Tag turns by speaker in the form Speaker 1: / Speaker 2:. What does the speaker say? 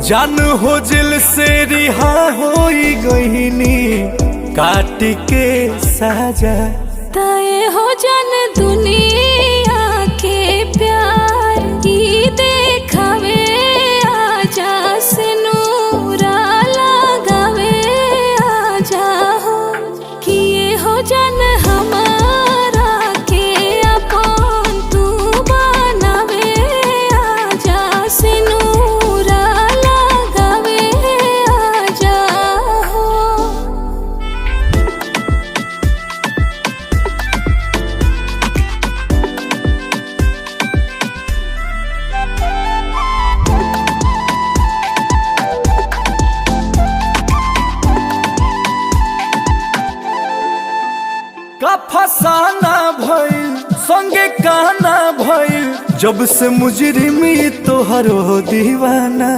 Speaker 1: जान हो दिल से रिहा होई गईनी काट के साजा।
Speaker 2: तय हो जन दुनिया के प्यार की देखावे आजा से नूरा लगावे आजा हो किए हो जन हमारा के अपन तू बनावे आजा से नूरा लगावे आजा हो।
Speaker 1: का फसाना भइल संगे काना भइल जब से मुजरिमी तोहरो दीवाना।